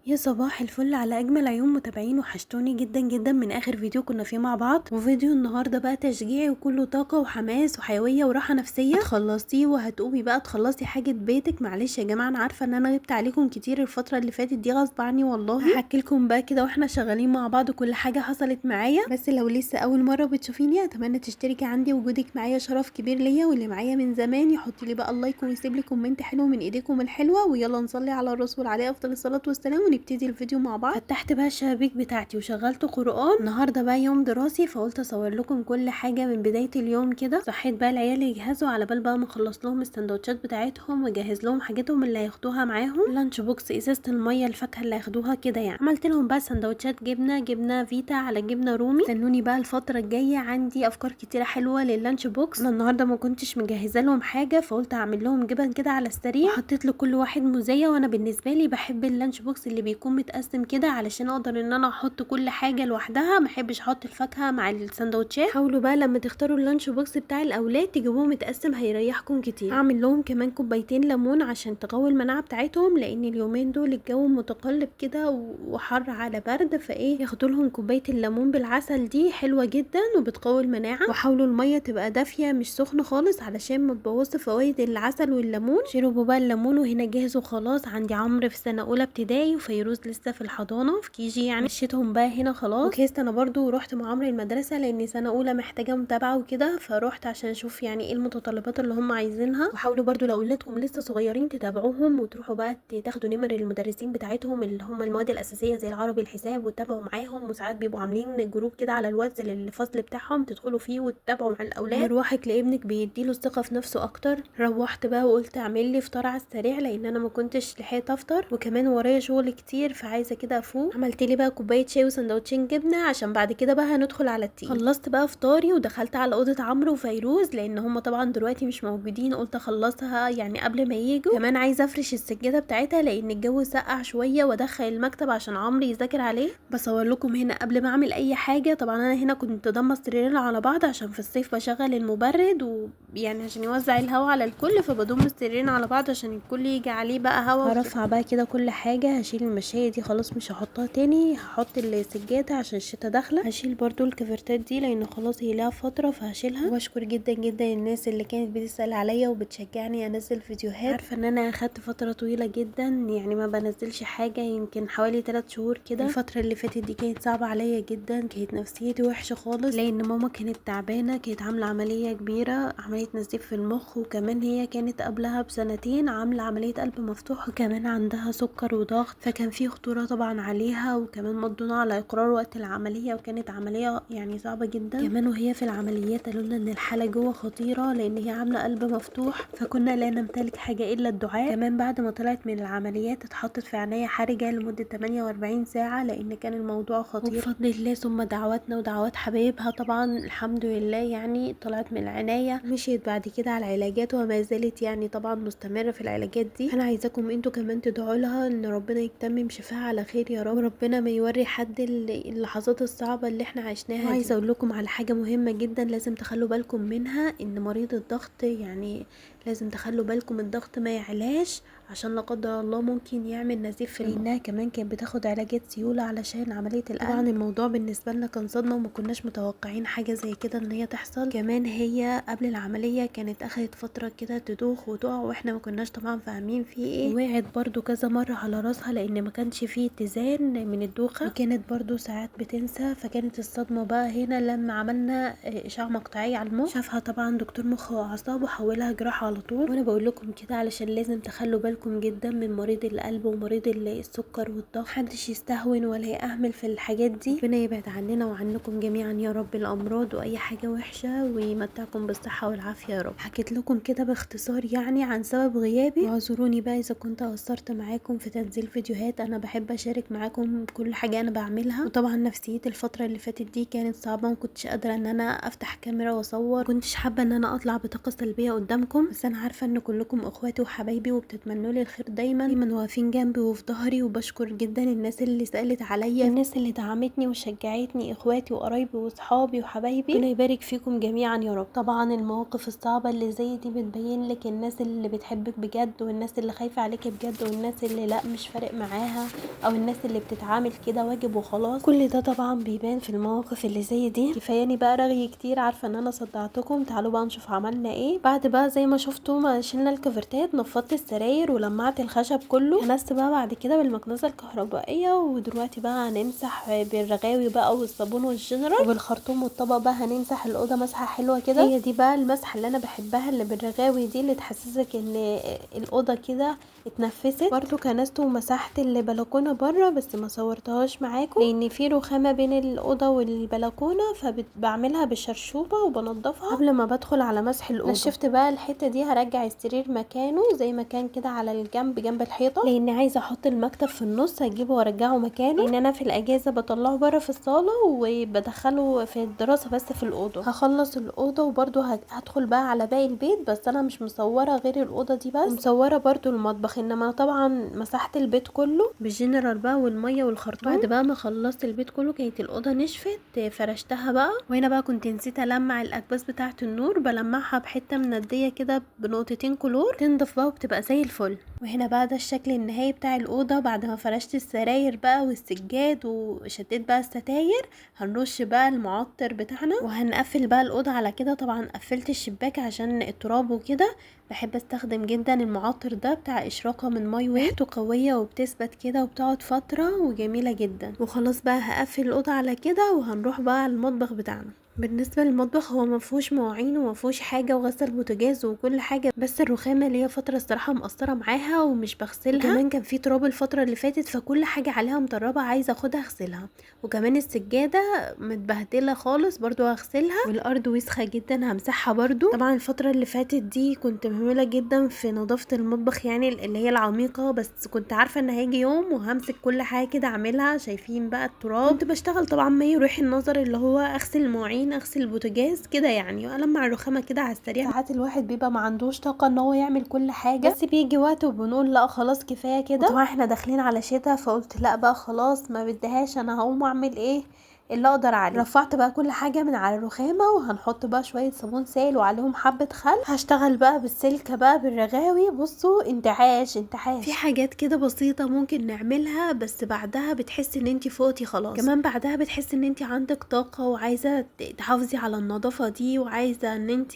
يا صباح الفل على اجمل عيون متابعين، وحشتوني جدا جدا من اخر فيديو كنا فيه مع بعض. وفيديو النهارده بقى تشجيعي وكله طاقه وحماس وحيويه وراحه نفسيه. هتخلصيه وهتقومي بقى تخلصي حاجه بيتك. معلش يا جماعه، انا عارفه ان انا غبت عليكم كتير الفتره اللي فاتت دي، غصب عني والله. هحكي لكم بقى كده واحنا شغالين مع بعض كل حاجه حصلت معايا. بس لو لسه اول مره بتشوفيني اتمنى تشتركي عندي، وجودك معايا شرف كبير ليا، واللي معايا من زمان يحط لي بقى اللايك ويسيب لي كومنت حلو من ايديكم الحلوه. ويلا نصلي على الرسول عليه افضل الصلاه والسلام ونبتدي الفيديو مع بعض. فتحت بقى الشبابيك بتاعتي وشغلت قرآن. النهارده بقى يوم دراسي، فقلت اصور لكم كل حاجه من بدايه اليوم كده. صحيت بقى العيال يجهزوا على بال بقى ما اخلص لهم السندوتشات بتاعتهم واجهز لهم حاجاتهم اللي هياخدوها معاهم، لانش بوكس، ازازه الميه، الفاكهه اللي هياخدوها كده يعني. عملت لهم بقى سندوتشات جبنه فيتا على جبنه رومي. استنوني بقى الفتره الجايه، عندي افكار كتيره حلوه لللانش بوكس. انا النهارده ما كنتش مجهزه لهم حاجه، فقلت اعمل لهم جبن كده على السريع، وحطيت لكل واحد موزيه. وانا بالنسبه لي بحب اللانش بوكس اللي بيكون متقسم كده علشان اقدر ان انا احط كل حاجه لوحدها، ما احبش احط الفاكهه مع السندوتشات. حاولوا بقى لما تختاروا اللانش بوكس بتاع الاولاد تجيبوه متقسم، هيريحكم كتير. هعمل لهم كمان كوبايتين ليمون عشان تقوي المناعه بتاعتهم، لان اليومين دول الجو متقلب كده وحر على برد، فايه ياخدوا لهم كوبايه الليمون بالعسل، دي حلوه جدا وبتقوي المناعه. وحاولوا الميه تبقى دافيه مش سخنه خالص علشان ما تبوظش فوائد العسل والليمون. شربوا بقى الليمون وهنا جهزوا خلاص. عندي عمرو في سنه اولى ابتدائي وفيروز لسه في الحضانه في كيجي يعني. مشيتهم بقى هنا خلاص، وجهزت انا برضو ورحت مع عمرو المدرسه لان سنه اولى محتاجه متابعه وكده، فروحت عشان اشوف يعني ايه المتطلبات اللي هم عايزينها. وحاولوا برضو لو اولادكم لسه صغيرين تتابعوهم وتروحوا بقى تاخدوا نمر المدرسين بتاعتهم اللي هم المواد الاساسيه زي العربي الحساب، وتتابعوا معاهم. وساعات بيبقوا عاملين جروب كده على الواتس للفصل بتاعهم، تدخلوا فيه وتتابعوا مع الاولاد. مروحك لابنك بيديله الثقه في نفسه اكتر. روحت بقى وقلت اعمل لي فطار على السريع لان انا ما كنتش لحقت افطر، وكمان ورايا شغل كتير فعايزه كده افوق. عملت لي بقى كوبايه شاي وسندوتشين جبنه عشان بعد كده بقى هندخل على التي. خلصت بقى فطاري ودخلت على اوضه عمرو وفيروز لان هم طبعا دلوقتي مش موجودين، قلت اخلصها يعني قبل ما ييجوا. كمان عايزه افرش السجاده بتاعتها لان الجو سقع شويه، وادخل المكتب عشان عمرو يذاكر عليه. بصور لكم هنا قبل ما اعمل اي حاجه. طبعا انا هنا كنت ضمه السريرين على بعض عشان في الصيف بشغل المبرد، ويعني عشان يوزع الهواء على الكل، فبضم السريرين على بعض عشان الكل يجي عليه بقى هوا. هرفع بقى كده كل حاجه. هشيل المشايه دي خلاص مش هحطها تاني، هحط السجاده عشان الشتا داخله. هشيل برضو الكفرتات دي لان خلاص هي لها فتره فهشيلها. واشكر جدا جدا الناس اللي كانت بتسال عليا وبتشجعني انزل فيديوهات. عارفه ان انا اخدت فتره طويله جدا يعني ما بنزلش حاجه، يمكن حوالي 3 شهور كده. الفتره اللي فاتت دي كانت صعبه عليا جدا، كانت نفسيتي وحشه خالص لان ماما كانت تعبانه، كانت عامله عمليه كبيره، عمليه نزيف في المخ. وكمان هي كانت قبلها بسنتين عامله عمليه قلب مفتوح، وكمان عندها سكر وضغط، فكان في خطوره طبعا عليها. وكمان مضونا على اقرار وقت العمليه، وكانت عمليه يعني صعبه جدا. كمان وهي في العمليات قالوا لنا ان الحاله جوه خطيره لان هي عامله قلب مفتوح، فكنا لا نمتلك حاجه الا الدعاء. كمان بعد ما طلعت من العمليات اتحطت في عنايه حرجه لمده 48 ساعه لان كان الموضوع خطير. وبفضل الله ثم دعواتنا ودعوات حبايبها طبعا الحمد لله يعني طلعت من العنايه. مشيت بعد كده على العلاجات وما زالت يعني طبعا مستمره في العلاجات دي. انا عايزاكم انتوا كمان تدعوا لها ان ربنا يتمم شفاها على خير يا رب، وربنا ما يوري حد اللحظات الصعبه اللي احنا عشناها. وعايزه اقول لكم على حاجه مهمه جدا لازم تخلوا بالكم منها، ان مريض الضغط يعني لازم تخلوا بالكم الضغط ما يعلاش عشان لا قدر الله ممكن يعمل نزيف في لانها كمان كانت بتاخد علاجات سيوله علشان عمليه القلب. طبعا الموضوع بالنسبه لنا كان صدمه وما كناش متوقعين حاجه زي كده ان هي تحصل. كمان هي قبل العمليه كانت اخدت فتره كده تدوخ وتقع، واحنا ما كناش طبعا فاهمين في ايه. وقعت برضو كذا مره على راسها لان ما كانش فيه اتزان من الدوخه، وكانت برضو ساعات بتنسى. فكانت الصدمه بقى هنا لما عملنا اشعه مقطعيه على المخ. شافها طبعا دكتور مخ واعصاب وحولها جراحه على طول. وانا بقول لكم كده علشان لازم تخلوا بالكم جدا من مريض القلب ومريض السكر والضغط. محدش يستهون ولا يأهمل في الحاجات دي. ربنا يبعد عننا وعنكم جميعا يا رب الامراض واي حاجه وحشه، ويمتعكم بالصحه والعافيه يا رب. حكيت لكم كده باختصار يعني عن سبب غيابي، واعذروني بقى اذا كنت قصرت معاكم في تنزيل فيديوهات. انا بحب اشارك معاكم كل حاجه انا بعملها. وطبعا نفسيتي الفتره اللي فاتت دي كانت صعبه، ما كنتش قادره ان انا افتح كاميرا واصور، ما كنتش حابه ان انا اطلع بطاقه سلبيه قدامكم. بس بس انا عارفه ان كلكم اخواتي وحبايبي وبتتمنوا لي الخير دايما دايما واقفين جنبي وفي ظهري، وبشكر جدا الناس اللي سالت عليا، الناس اللي دعمتني وشجعتني، اخواتي وقرايبي واصحابي وحبايبي، ربنا يبارك فيكم جميعا يا رب. طبعا المواقف الصعبه اللي زي دي بتبين لك الناس اللي بتحبك بجد، والناس اللي خايفه عليك بجد، والناس اللي لا مش فارق معاها، او الناس اللي بتتعامل كده واجب وخلاص. كل ده طبعا بيبان في المواقف اللي زي دي. كفاياني بقى رغي كتير، عارفه ان انا صدعتكم. تعالوا بقى نشوف عملنا ايه. بعد بقى زي ما شفتوا ما شلنا الكوفرتات، نفضت السراير ولمعت الخشب كله، كنست بقى بعد كده بالمكنسه الكهربائيه. ودلوقتي بقى هنمسح بالرغاوي بقى والصابون والجنرال وبالخرطوم والطبق بقى هنمسح الاوضه مسحه حلوه كده. هي دي بقى المسحه اللي انا بحبها، اللي بالرغاوي دي، اللي تحسسك ان الاوضه كده اتنفست. برضو كنست ومسحت البلكونه بره، بس ما صورتهاش معاكم لان في رخامه بين الاوضه والبلكونه، فبعملها بالشرشوبه وبنضفها قبل ما بدخل على مسح الاوضه. نشفت بقى الحته دي، هرجع السرير مكانه زي ما كان كده على الجنب جنب الحيطه، لان عايزه احط المكتب في النص، هجيبه وارجعه مكانه، لان انا في الاجازه بطلعه بره في الصاله وبدخله في الدراسه بس في الاوضه. هخلص الاوضه وبرده هدخل بقى على باقي البيت، بس انا مش مصوره غير الاوضه دي بس، ومصوره برده المطبخ. انما طبعا مسحت البيت كله بالجنرال بقى والميه والخرطوم. بعد بقى ما خلصت البيت كله كانت الاوضه نشفت، فرشتها بقى. وهنا بقى كنت نسيت المع الاكباس بتاعه النور، بلمعها بحته منديه كده بنقطتين كلور، تنضف بقى وبتبقى زي الفل. وهنا بقى ده الشكل النهائي بتاع الاوضه بعد ما فرشت السراير بقى والسجاد وشديت بقى الستاير. هنرش بقى المعطر بتاعنا وهنقفل بقى الاوضه على كده. طبعا قفلت الشباك عشان التراب وكده. بحب استخدم جدا المعطر ده بتاع اشراقه من ماي ويل، ريحته قويه وبتثبت كده وبتقعد فتره وجميله جدا. وخلاص بقى هقفل الاوضه على كده، وهنروح بقى على المطبخ بتاعنا. بالنسبه للمطبخ هو ما فيهوش مواعين وما فيهوش حاجه، وغسل بوتاجاز وكل حاجه، بس الرخامه اللي هي فتره الصراحه مقصره معاها ومش بغسلها، وكمان كان في تراب الفتره اللي فاتت، فكل حاجه عليها مطربه عايزه اخدها اغسلها. وكمان السجاده متبهدله خالص برضو هغسلها، والارض وسخه جدا همسحها برضو. طبعا الفتره اللي فاتت دي كنت مهمله جدا في نظافه المطبخ، يعني اللي هي العميقه، بس كنت عارفه ان هيجي يوم وهمسك كل حاجه كده اعملها. شايفين بقى التراب، كنت بشتغل طبعا ما يروح النظر، اللي هو اغسل المواعين، اغسل البوتاجاز كده يعني، والمع الرخامه كده على السريع. ساعات الواحد بيبقى ما عندوش طاقه ان هو يعمل كل حاجه، بس بيجي وقت وبنقول لا خلاص كفايه كده. طبعا احنا داخلين على شتاء، فقلت لا بقى خلاص ما بديهاش، انا هقوم اعمل ايه اللي اقدر عليه. رفعت بقى كل حاجه من على الرخامه، وهنحط بقى شويه صابون سائل وعليهم حبه خل. هشتغل بقى بالسلكه بقى بالرغاوي. بصوا انتعاش في حاجات كده بسيطه ممكن نعملها، بس بعدها بتحسي ان انت فوتي خلاص. كمان بعدها بتحسي ان انت عندك طاقه، وعايزه تحافظي على النظافه دي، وعايزه ان انت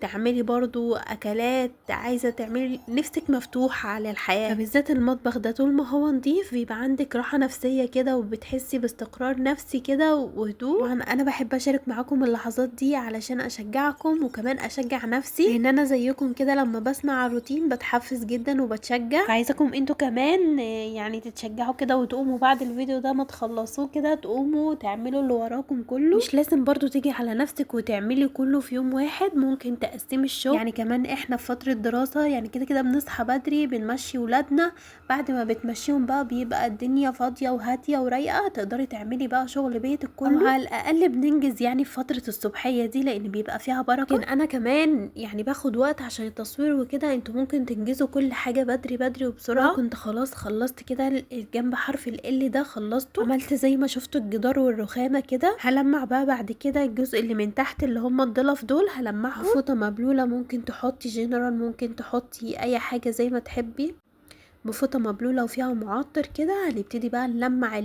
تعملي برضو اكلات، عايزه تعملي نفسك مفتوحه على الحياه. فبالذات المطبخ ده طول ما هو نضيف بيبقى عندك راحه نفسيه كده، وبتحسي باستقرار نفسي كده وهدوء. وانا بحب اشارك معاكم اللحظات دي علشان اشجعكم، وكمان اشجع نفسي، لان انا زيكم كده لما بسمع الروتين بتحفز جدا وبتشجع. فعايزاكم انتوا كمان يعني تتشجعوا كده، وتقوموا بعد الفيديو ده ما تخلصوه كده تقوموا تعملوا اللي وراكم كله. مش لازم برضو تيجي على نفسك وتعملي كله في يوم واحد، ممكن تقسمي الشغل. يعني كمان احنا في فترة دراسة، يعني كده كده بنصحى بدري بنمشي ولادنا، بعد ما بتمشيهم بقى بيبقى الدنيا فاضية وهادية ورايقة، تقدري تعملي بقى شغل بيتك كله. على الاقل بننجز يعني في فترة الصبحية دي، لان بيبقى فيها بركة. لكن انا كمان يعني باخد وقت عشان التصوير وكده، انتوا ممكن تنجزوا كل حاجة بدري بدري وبسرعة. كنت خلاص خلصت كده جنب حرف ال ده، خلصته. عملت زي ما شفتوا الجدار والرخامة كده. هلمع بقى بعد كده الجزء اللي من تحت اللي هم الضلف دول، هلمعهم فوطة مبلولة، ممكن تحطي جنرال، ممكن تحطي اي حاجة زي ما تحبي، بفوطه مبلوله وفيها معطر كده. هنبتدي بقى نلمع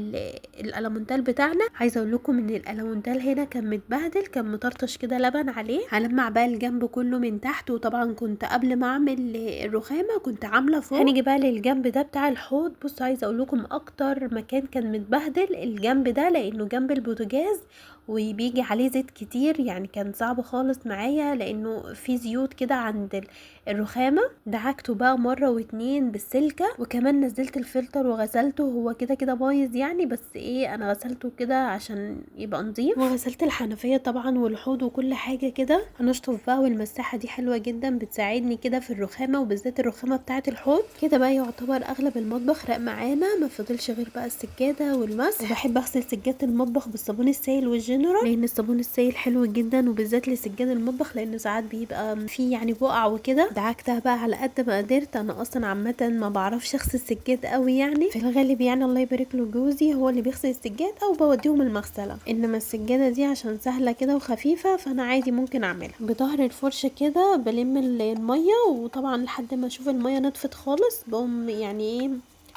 الالمونتال بتاعنا. عايزه اقول لكم ان الالمونتال هنا كان متبهدل، كان مطرطش كده لبن عليه. هلمع بقى الجنب كله من تحت، وطبعا كنت قبل ما اعمل الرخامه كنت عامله فوق. هنيجي بقى للجنب ده بتاع الحوض. بصوا عايزه اقول لكم اكتر مكان كان متبهدل الجنب ده، لانه جنب البوتاجاز وبيجي عليه زيت كتير، يعني كان صعب خالص معايا لانه في زيوت كده عند الرخامه. دعكته بقى مره واتنين بالسلكه، وكمان نزلت الفلتر وغسلته، هو كده كده بايظ يعني، بس ايه انا غسلته كده عشان يبقى نظيف. وغسلت الحنفيه طبعا والحوض وكل حاجه كده. هنشطف بقى، والمساحه دي حلوه جدا بتساعدني كده في الرخامه، وبالذات الرخامه بتاعه الحوض. كده بقى يعتبر اغلب المطبخ رق معانا، ما فضلش غير بقى السجاده والمسح. وبحب اغسل سجاده المطبخ بالصابون السائل والجل جنرال، لان الصابون السائل حلو جدا وبالذات لسجاد المطبخ، لان ساعات بيبقى فيه يعني بقع وكده. دعكتها بقى على قد ما قدرت. انا اصلا عامه ما بعرفش اغسل السجاد قوي يعني، في الغالب يعني الله يبارك له جوزي هو اللي بيغسل السجاد او بوديهم المغسله، انما السجاده دي عشان سهله كده وخفيفه فانا عادي ممكن اعملها. بظهر الفرشه كده بلم الميه، وطبعا لحد ما اشوف الميه نطفت خالص بقوم يعني ايه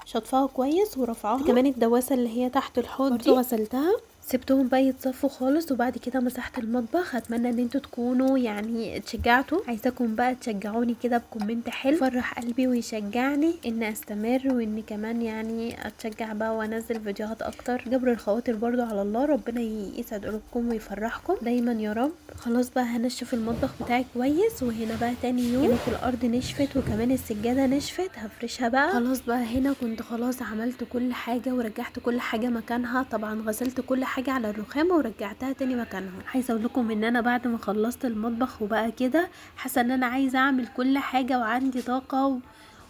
شطفها كويس ورفعها. كمان الدواسه اللي هي تحت الحوض دي غسلتها، سبتهم بقى يتصفوا خالص، وبعد كده مسحت المطبخ. اتمنى ان انتوا تكونوا يعني اتشجعتوا، عايزاكم بقى تشجعوني كده بكومنت حلو يفرح قلبي ويشجعني ان استمر، وان كمان يعني اتشجع بقى وانزل فيديوهات اكتر. جبر الخواطر برضو على الله، ربنا يسعد قلوبكم ويفرحكم دايما يا رب. خلاص بقى هنشف المطبخ بتاعي كويس، وهنا بقى تاني يوم كانت الارض نشفت وكمان السجاده نشفت، هفرشها بقى. خلاص بقى هنا كنت خلاص عملت كل حاجه ورجعت كل حاجه مكانها، طبعا غسلت كل حاجه على الرخامه ورجعتها تاني مكانها. عايزه اقول لكم ان انا بعد ما خلصت المطبخ وبقى كده حاسه ان انا عايزه اعمل كل حاجه وعندي طاقه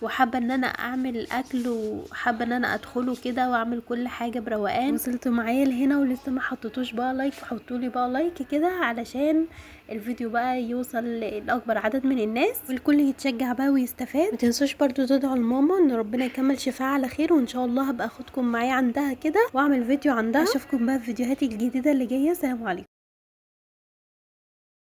وحابه ان انا اعمل اكل، وحابه ان انا ادخله كده واعمل كل حاجه بروقان. وصلت معايا لهنا ولسه ما حطيتوش بقى لايك، حطولي بقى لايك كده علشان الفيديو بقى يوصل لاكبر عدد من الناس والكل يتشجع بقى ويستفاد. ما تنسوش برضو تدعوا لماما ان ربنا يكمل شفاها على خير، وان شاء الله هبقى اخدكم معايا عندها كده واعمل فيديو عندها. اشوفكم بقى في فيديوهاتي الجديده اللي جايه. سلام عليكم.